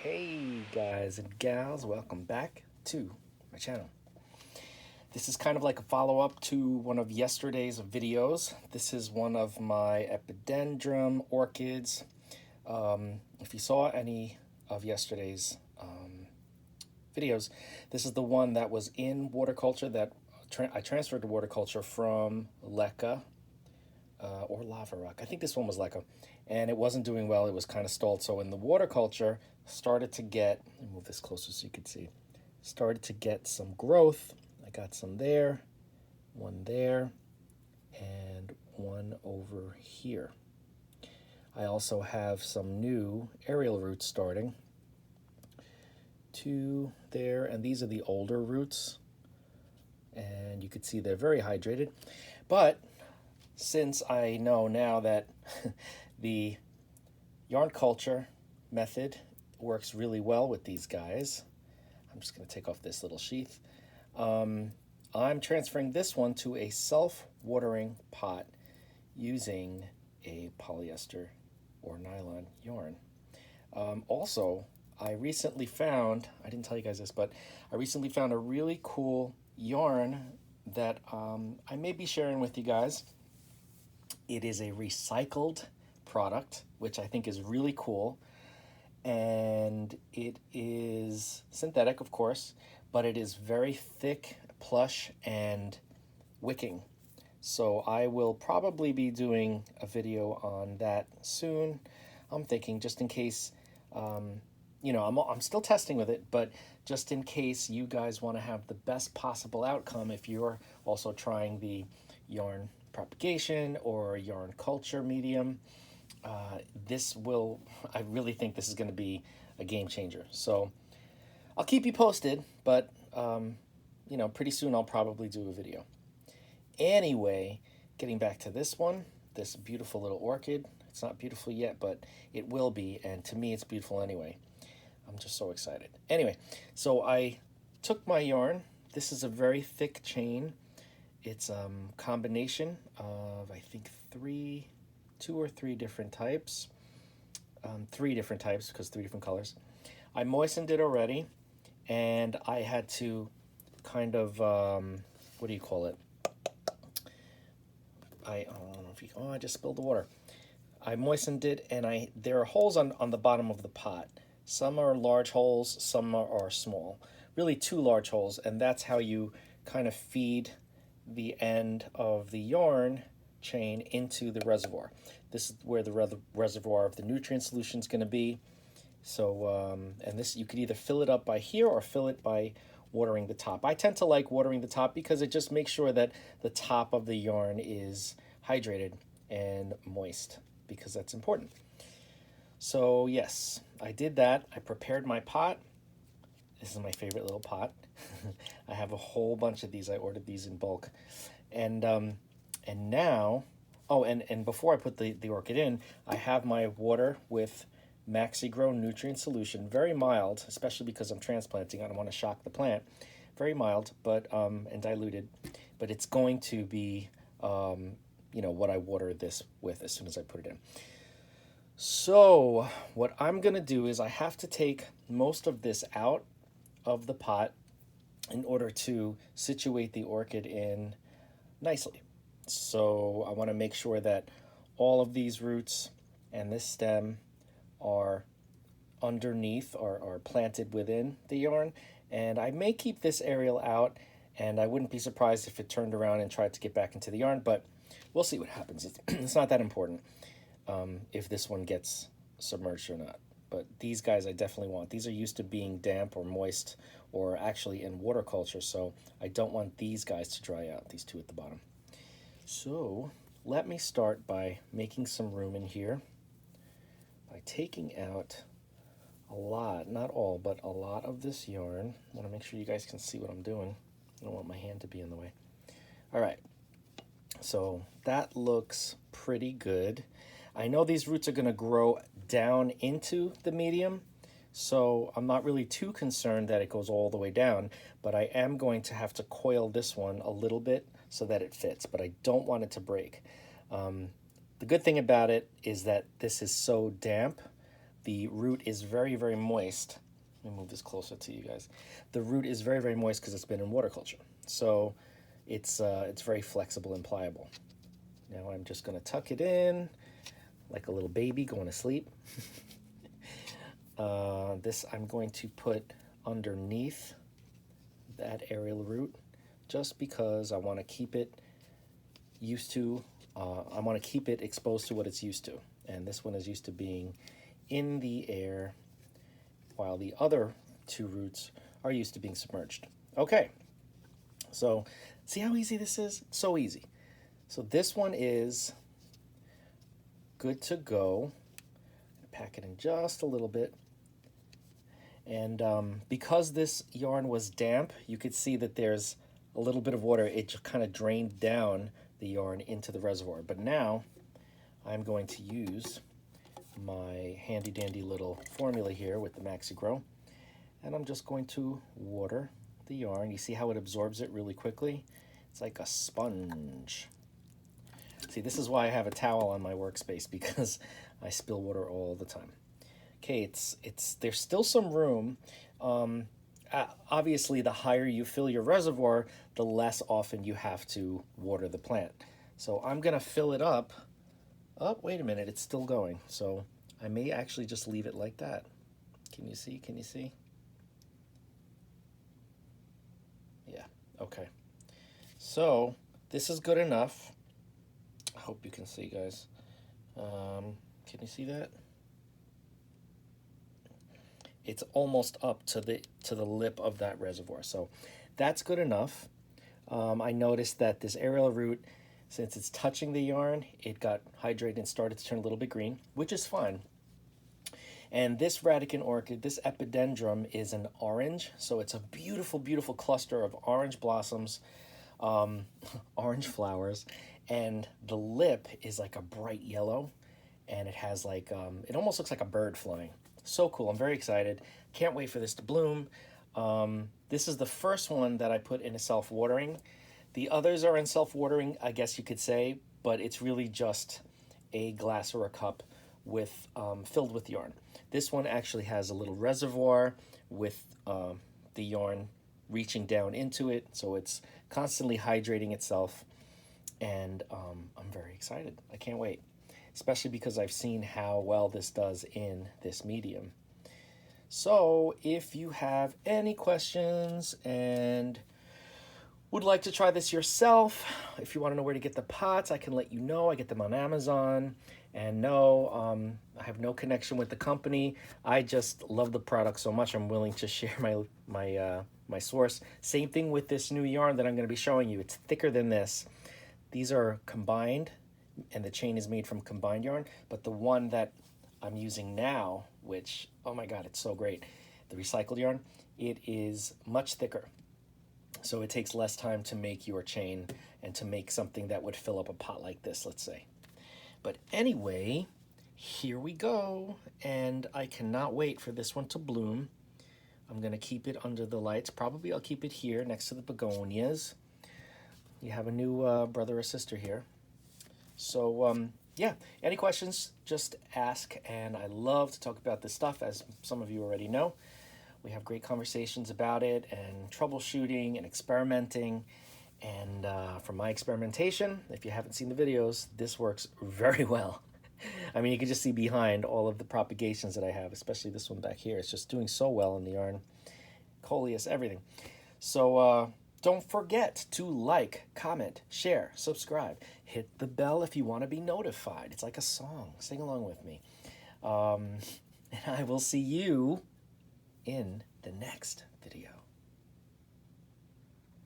Hey guys and gals, welcome back to my channel. This is kind of like a follow-up to one of yesterday's videos. This is one of my Epidendrum orchids. If you saw any of yesterday's videos, this is the one that was in water culture that I transferred to water culture from leca or lava rock. I think this one was leca, and it wasn't doing well. It was kind of stalled. So in the water culture, started to get, let me move this closer so you can see, started to get some growth. I got some there, one there, and one over here. I also have some new aerial roots starting. Two there, and these are the older roots. And you can see they're very hydrated. But since I know now that the yarn culture method works really well with these guys, I'm just going to take off this little sheath. I'm transferring this one to a self-watering pot using a polyester or nylon yarn. Also, I recently found, I didn't tell you guys this, but I recently found a really cool yarn that I may be sharing with you guys. It is a recycled product, which I think is really cool. And it is synthetic, of course, but it is very thick, plush, and wicking. So I will probably be doing a video on that soon. I'm thinking just in case, you know, I'm still testing with it, but just in case you guys want to have the best possible outcome if you're also trying the yarn propagation or yarn culture medium, I really think this is going to be a game changer. So I'll keep you posted, but you know, pretty soon I'll probably do a video. Anyway, getting back to this one, this beautiful little orchid. It's not beautiful yet, but it will be, and to me it's beautiful anyway. I'm just so excited. Anyway, so I took my yarn. This is a very thick chain. It's a combination of, I think, two or three different types. Three different types because three different colors. I moistened it already, and I had to kind of, what do you call it? I don't know if you, oh, I just spilled the water. I moistened it, and there are holes on the bottom of the pot. Some are large holes, some are small. Really two large holes, and that's how you kind of feed the end of the yarn chain into the reservoir. This is where the reservoir of the nutrient solution is going to be. So, and this, you could either fill it up by here or fill it by watering the top. I tend to like watering the top because it just makes sure that the top of the yarn is hydrated and moist, because that's important. So yes, I did that. I prepared my pot. This is my favorite little pot. I have a whole bunch of these. I ordered these in bulk. And now, oh, and before I put the orchid in, I have my water with MaxiGrow nutrient solution, very mild, especially because I'm transplanting. I don't want to shock the plant. Very mild, but and diluted, but it's going to be, you know, what I water this with as soon as I put it in. So what I'm gonna do is I have to take most of this out of the pot in order to situate the orchid in nicely. So I want to make sure that all of these roots and this stem are underneath or are planted within the yarn. And I may keep this aerial out, and I wouldn't be surprised if it turned around and tried to get back into the yarn, but we'll see what happens. It's not that important if this one gets submerged or not. But these guys I definitely want. These are used to being damp or moist or actually in water culture, so I don't want these guys to dry out, these two at the bottom. So let me start by making some room in here by taking out a lot, not all, but a lot of this yarn. I want to make sure you guys can see what I'm doing. I don't want my hand to be in the way. All right, so that looks pretty good. I know these roots are going to grow down into the medium, so I'm not really too concerned that it goes all the way down, but I am going to have to coil this one a little bit so that it fits, but I don't want it to break. The good thing about it is that this is so damp the root is very, very moist. Let me move this closer to you guys. The root is very, very moist because it's been in water culture. So it's very flexible and pliable. Now I'm just going to tuck it in like a little baby going to sleep. This I'm going to put underneath that aerial root just because I want to keep it used to, I want to keep it exposed to what it's used to. And this one is used to being in the air while the other two roots are used to being submerged. Okay, so see how easy this is? So easy. So this one is good to go. Pack it in just a little bit. And because this yarn was damp, you could see that there's a little bit of water. It just kind of drained down the yarn into the reservoir. But now I'm going to use my handy dandy little formula here with the Maxi Grow. And I'm just going to water the yarn. You see how it absorbs it really quickly? It's like a sponge. See, this is why I have a towel on my workspace, because I spill water all the time. Okay, there's still some room. Obviously, the higher you fill your reservoir, the less often you have to water the plant. So I'm gonna fill it up. Oh, wait a minute, it's still going. So I may actually just leave it like that. Can you see? Can you see? Yeah, okay. So this is good enough. I hope you can see, guys. Can you see that? It's almost up to the lip of that reservoir. So that's good enough. I noticed that this aerial root, since it's touching the yarn, it got hydrated and started to turn a little bit green, which is fine. And this radican orchid, this epidendrum, is an orange. So it's a beautiful, beautiful cluster of orange blossoms, orange flowers. And the lip is like a bright yellow. And it has like, it almost looks like a bird flying. So cool. I'm very excited. Can't wait for this to bloom. This is the first one that I put in a self-watering. The others are in self-watering, I guess you could say, but it's really just a glass or a cup with filled with yarn. This one actually has a little reservoir with the yarn reaching down into it, so it's constantly hydrating itself, and I'm very excited. I can't wait, especially because I've seen how well this does in this medium. So if you have any questions and would like to try this yourself, if you want to know where to get the pots, I can let you know. I get them on Amazon. And no, I have no connection with the company. I just love the product so much, I'm willing to share my source. Same thing with this new yarn that I'm going to be showing you. It's thicker than this. These are combined, and the chain is made from combined yarn. But the one that I'm using now, which, oh my God, it's so great, the recycled yarn, it is much thicker. So it takes less time to make your chain and to make something that would fill up a pot like this, let's say. But anyway, here we go. And I cannot wait for this one to bloom. I'm going to keep it under the lights. Probably I'll keep it here next to the begonias. You have a new brother or sister here. So yeah, any questions, just ask. And I love to talk about this stuff, as some of you already know. We have great conversations about it and troubleshooting and experimenting. And from my experimentation, if you haven't seen the videos, this works very well. I mean, you can just see behind all of the propagations that I have, especially this one back here. It's just doing so well in the yarn. Coleus, everything. So don't forget to like, comment, share, subscribe. Hit the bell if you want to be notified. It's like a song. Sing along with me. And I will see you in the next video.